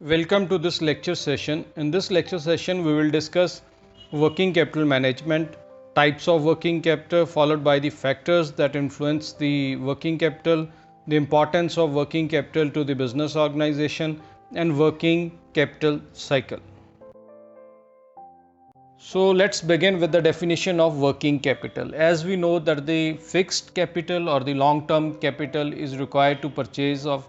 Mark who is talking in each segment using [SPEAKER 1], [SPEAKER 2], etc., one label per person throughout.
[SPEAKER 1] Welcome to this lecture session. In this lecture session, we will discuss working capital management, types of working capital, followed by the factors that influence the working capital, the importance of working capital to the business organization, and working capital cycle. So let's begin with the definition of working capital. As we know that the fixed capital or the long-term capital is required to purchase of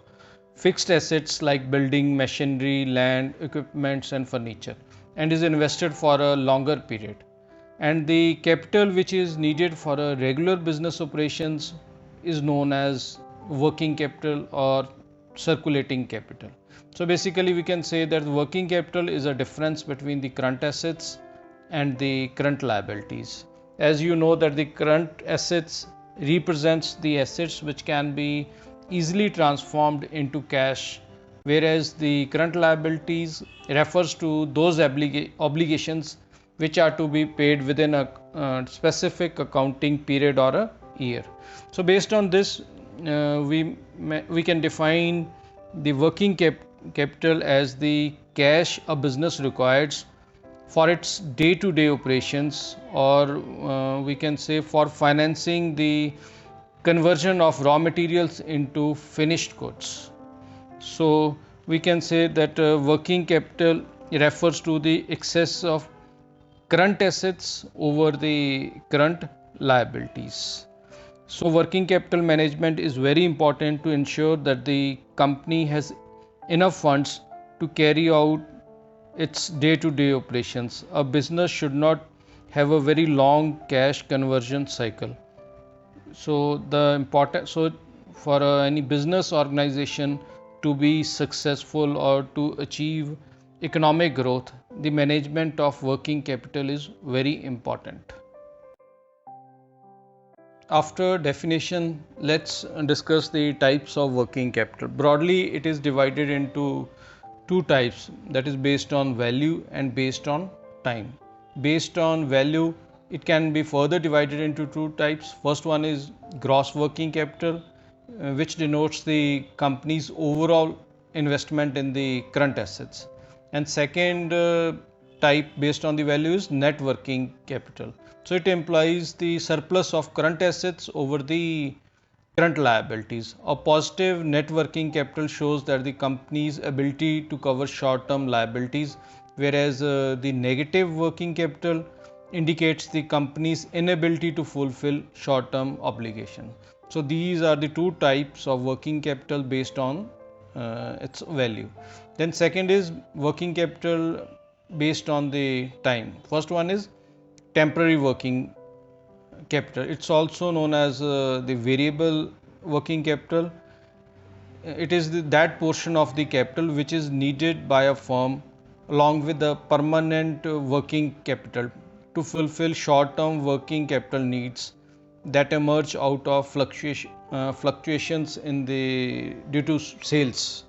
[SPEAKER 1] fixed assets like building, machinery, land, equipments and furniture, and is invested for a longer period. And the capital which is needed for a regular business operations is known as working capital or circulating capital. So basically we can say that working capital is a difference between the current assets and the current liabilities. As you know that the current assets represents the assets which can be easily transformed into cash, whereas the current liabilities refers to those obligations which are to be paid within a specific accounting period or a year. So based on this, we can define the working capital as the cash a business requires for its day-to-day operations, or we can say for financing the conversion of raw materials into finished goods. So we can say that working capital refers to the excess of current assets over the current liabilities. So working capital management is very important to ensure that the company has enough funds to carry out its day-to-day operations. A business should not have a very long cash conversion cycle. So for any business organization to be successful or to achieve economic growth, the management of working capital is very important. After definition, let's discuss the types of working capital. Broadly, it is divided into two types, that is based on value and based on time. Based on value, it can be further divided into two types. First one is gross working capital, which denotes the company's overall investment in the current assets. And second type based on the value is net working capital. So it implies the surplus of current assets over the current liabilities. A positive net working capital shows that the company's ability to cover short-term liabilities, whereas the negative working capital indicates the company's inability to fulfill short-term obligation. So these are the two types of working capital based on its value. Then second is working capital based on the time. First one is temporary working capital. It's also known as the variable working capital. It is that portion of the capital which is needed by a firm along with the permanent working capital to fulfill short-term working capital needs that emerge out of fluctuations in the due to sales.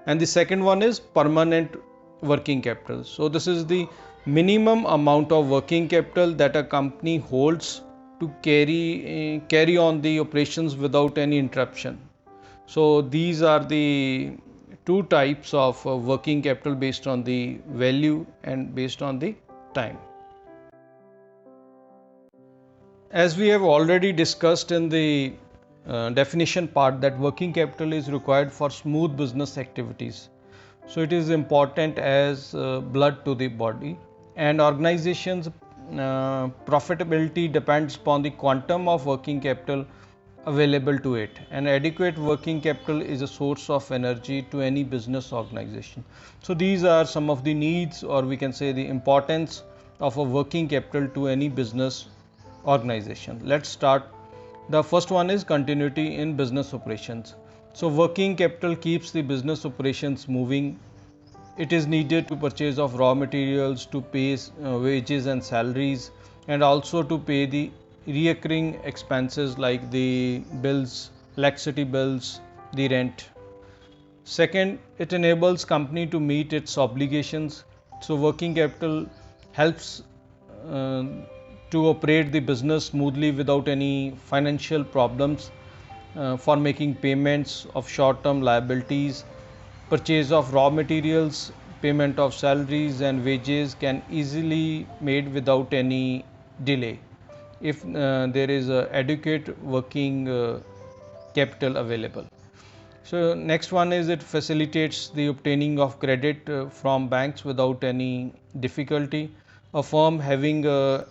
[SPEAKER 1] And the second one is permanent working capital. So this is the minimum amount of working capital that a company holds to carry on the operations without any interruption. So these are the two types of working capital based on the value and based on the time. As we have already discussed in the definition part, that working capital is required for smooth business activities. So it is important as blood to the body, and organizations profitability depends upon the quantum of working capital available to it, and adequate working capital is a source of energy to any business organization. So these are some of the needs, or we can say the importance of a working capital to any business organization. Let's start. The first one is continuity in business operations. So working capital keeps the business operations moving. It is needed to purchase of raw materials, to pay wages and salaries, and also to pay the recurring expenses like the bills, electricity bills, the rent. Second, it enables company to meet its obligations. So working capital helps uh, to operate the business smoothly without any financial problems, for making payments of short-term liabilities, purchase of raw materials, payment of salaries and wages can easily made without any delay if there is adequate working capital available. So next one is it facilitates the obtaining of credit from banks without any difficulty. A firm having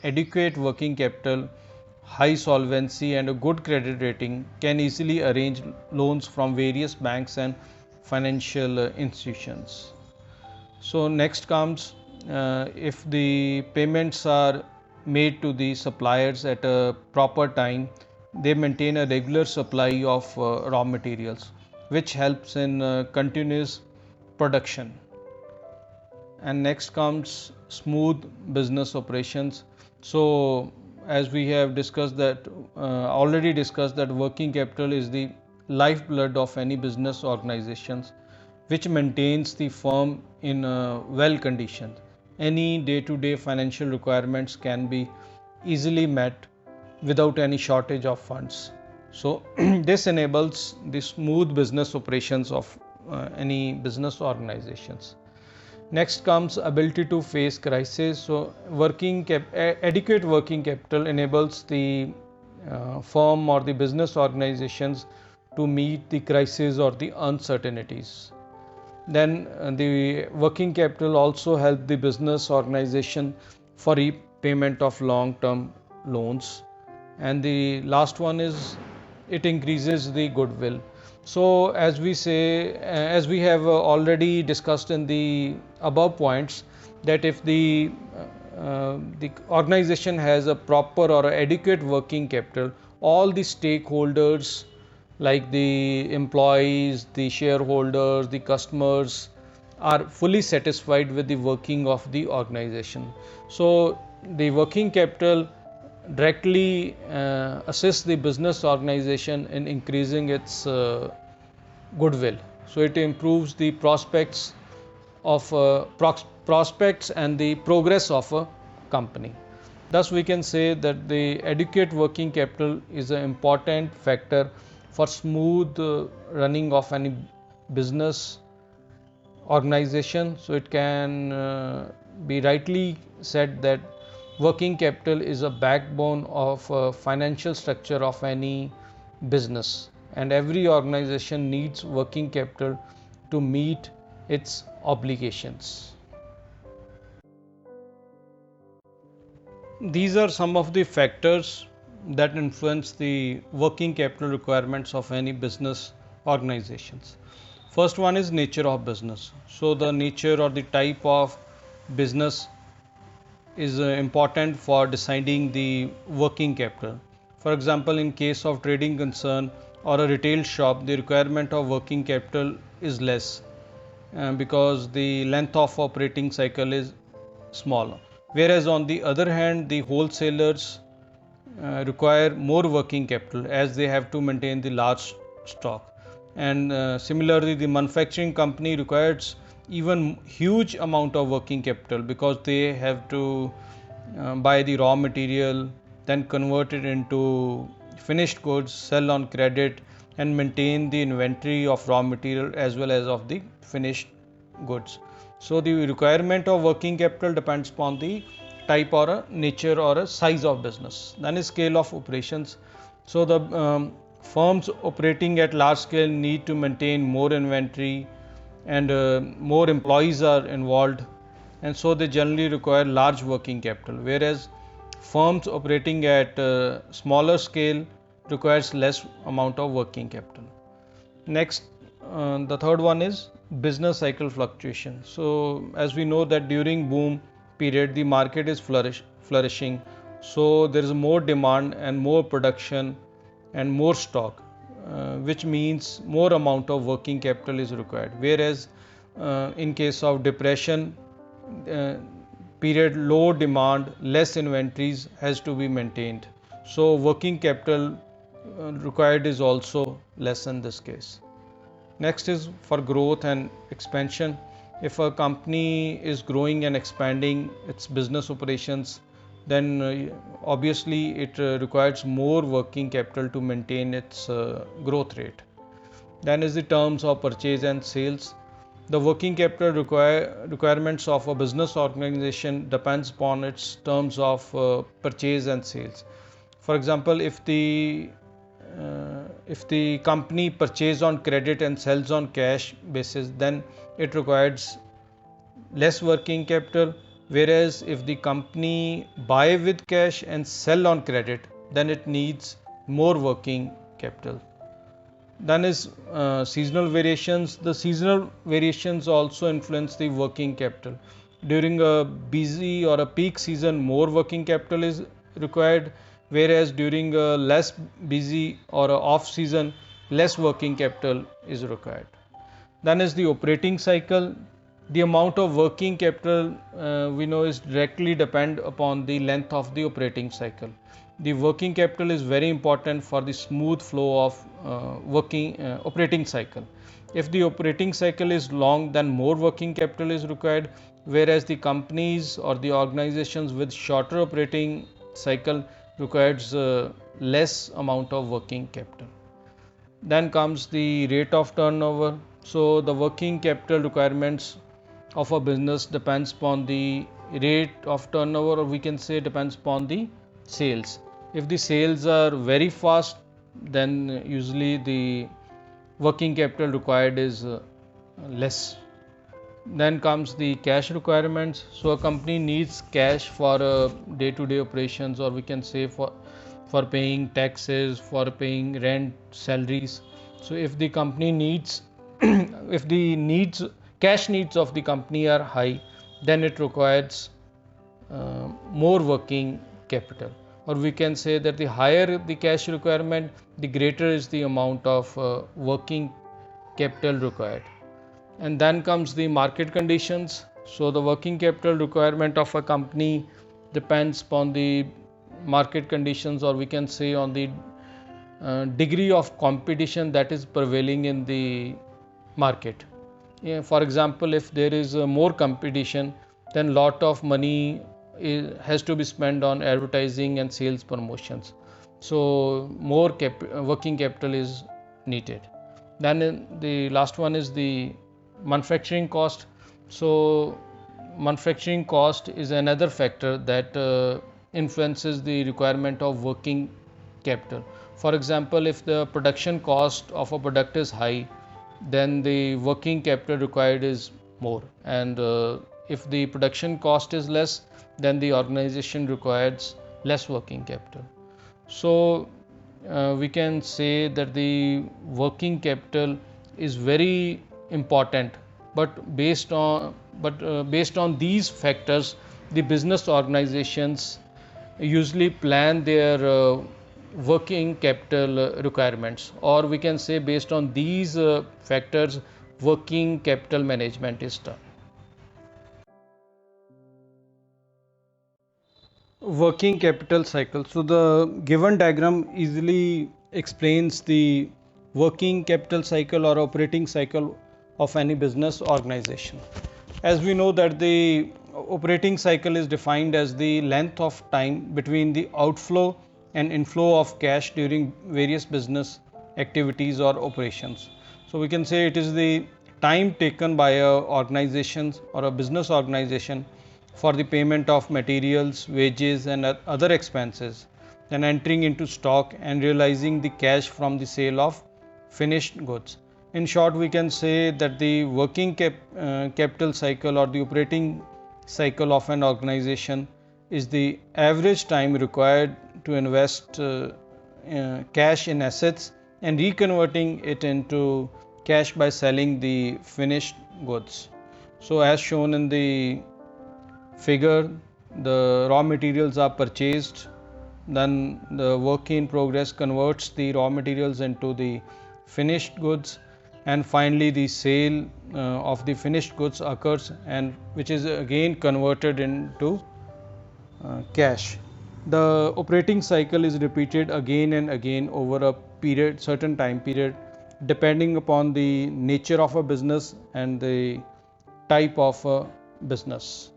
[SPEAKER 1] adequate working capital, high solvency and a good credit rating can easily arrange loans from various banks and financial institutions. So next comes if the payments are made to the suppliers at a proper time, they maintain a regular supply of raw materials, which helps in continuous production. And next comes smooth business operations. So as we have discussed that already discussed that working capital is the lifeblood of any business organizations, which maintains the firm in well condition. Any day-to-day financial requirements can be easily met without any shortage of funds. So this enables the smooth business operations of any business organizations. Next comes ability to face crisis. So adequate working capital enables the firm or the business organizations to meet the crisis or the uncertainties. Then the working capital also help the business organization for repayment of long-term loans. And the last one is it increases the goodwill. So as we say, as we have already discussed in the above points, that if the organization has a proper or adequate working capital, all the stakeholders like the employees, the shareholders, the customers are fully satisfied with the working of the organization. So the working capital directly assists the business organization in increasing its goodwill. So it improves the prospects of prospects and the progress of a company. Thus we can say that the adequate working capital is an important factor for smooth running of any business organization. So it can be rightly said that working capital is a backbone of financial structure of any business, and every organization needs working capital to meet its obligations. These are some of the factors that influence the working capital requirements of any business organizations. First one is nature of business. So the nature or the type of business is important for deciding the working capital. For example, in case of trading concern or a retail shop, the requirement of working capital is less because the length of operating cycle is small. Whereas on the other hand, the wholesalers require more working capital as they have to maintain the large stock. And similarly, the manufacturing company requires even huge amount of working capital because they have to buy the raw material, then convert it into finished goods, sell on credit, and maintain the inventory of raw material as well as of the finished goods. So the requirement of working capital depends upon the type or a nature or a size of business. Then is scale of operations. So the firms operating at large scale need to maintain more inventory, and more employees are involved, and so they generally require large working capital, whereas firms operating at smaller scale requires less amount of working capital. Next, the third one is business cycle fluctuation. So as we know that during boom period the market is flourishing, so there is more demand and more production and more stock, which means more amount of working capital is required. Whereas in case of depression period, low demand, less inventories has to be maintained. So working capital required is also less in this case. Next is for growth and expansion. If a company is growing and expanding its business operations, then obviously it requires more working capital to maintain its growth rate. Then is the terms of purchase and sales. The working capital requirements of a business organization depends upon its terms of purchase and sales. For example, if the company purchase on credit and sells on cash basis, then it requires less working capital, whereas if the company buy with cash and sell on credit, then it needs more working capital. Then is seasonal variations. The seasonal variations also influence the working capital. During a busy or a peak season, more working capital is required, whereas during a less busy or a off season, less working capital is required. Then is the operating cycle. The amount of working capital we know is directly depend upon the length of the operating cycle. The working capital is very important for the smooth flow of operating cycle. If the operating cycle is long, then more working capital is required, whereas the companies or the organizations with shorter operating cycle requires less amount of working capital. Then comes the rate of turnover. So the working capital requirements of a business depends upon the rate of turnover, or we can say depends upon the sales. If the sales are very fast, then usually the working capital required is less. Then comes the cash requirements. So a company needs cash for day-to-day operations, or we can say for paying taxes, for paying rent, salaries. So if the company needs if the cash needs of the company are high, then it requires more working capital, or we can say that the higher the cash requirement, the greater is the amount of working capital required. And then comes the market conditions. So the working capital requirement of a company depends upon the market conditions, or we can say on the degree of competition that is prevailing in the market. For example, if there is more competition, then lot of money has to be spent on advertising and sales promotions. So more working capital is needed. Then the last one is the manufacturing cost. So manufacturing cost is another factor that influences the requirement of working capital. For example, if the production cost of a product is high, then the working capital required is more, and if the production cost is less, then the organization requires less working capital. So we can say that the working capital is very important, but based on these factors, the business organizations usually plan their working capital requirements, or we can say based on these factors, working capital management is done. Working capital cycle. So the given diagram easily explains the working capital cycle or operating cycle of any business organization. As we know that the operating cycle is defined as the length of time between the outflow and inflow of cash during various business activities or operations. So we can say it is the time taken by a organization or a business organization for the payment of materials, wages and other expenses, then entering into stock and realizing the cash from the sale of finished goods. In short, we can say that the working capital cycle or the operating cycle of an organization is the average time required to invest cash in assets and reconverting it into cash by selling the finished goods. So as shown in the figure, the raw materials are purchased, then the work in progress converts the raw materials into the finished goods, and finally the sale of the finished goods occurs, and which is again converted into cash. The operating cycle is repeated again and again over a certain time period, depending upon the nature of a business and the type of a business.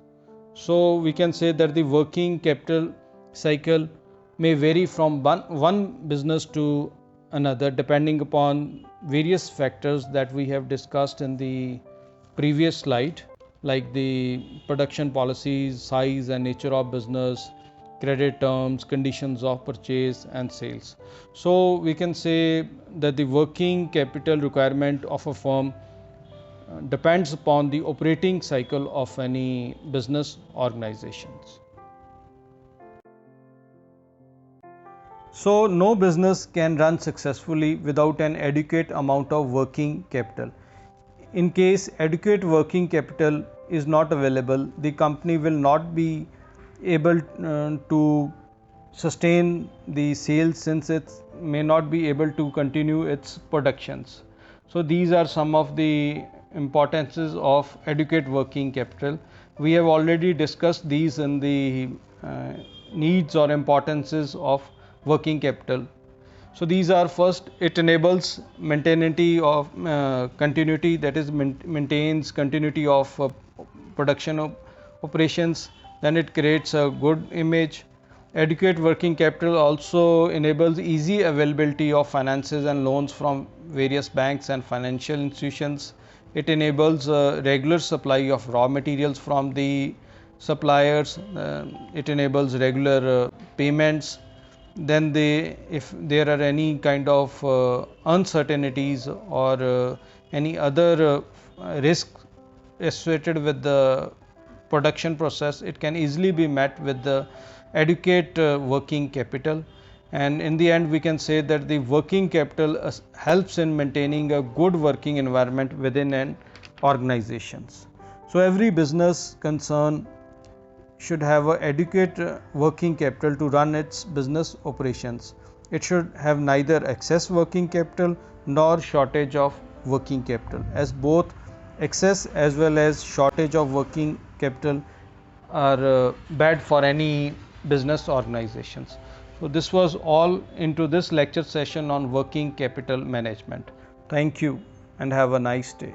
[SPEAKER 1] So we can say that the working capital cycle may vary from one business to another, depending upon various factors that we have discussed in the previous slide, like the production policies, size and nature of business, credit terms, conditions of purchase and sales. So we can say that the working capital requirement of a firm depends upon the operating cycle of any business organizations. So no business can run successfully without an adequate amount of working capital. In case adequate working capital is not available, the company will not be able to sustain the sales, since it may not be able to continue its productions. So these are some of the importances of adequate working capital. We have already discussed these in the needs or importances of working capital. So these are: first, it enables maintenance of continuity, that is maintains continuity of production of operations. Then it creates a good image. Adequate working capital also enables easy availability of finances and loans from various banks and financial institutions. It enables regular supply of raw materials from the suppliers. It enables regular payments. Then if there are any kind of uncertainties or any other risk associated with the production process, it can easily be met with the adequate working capital. And in the end, we can say that the working capital helps in maintaining a good working environment within an organizations. So every business concern should have an adequate working capital to run its business operations. It should have neither excess working capital nor shortage of working capital, as both excess as well as shortage of working capital are bad for any business organizations. So this was all into this lecture session on working capital management. Thank you and have a nice day.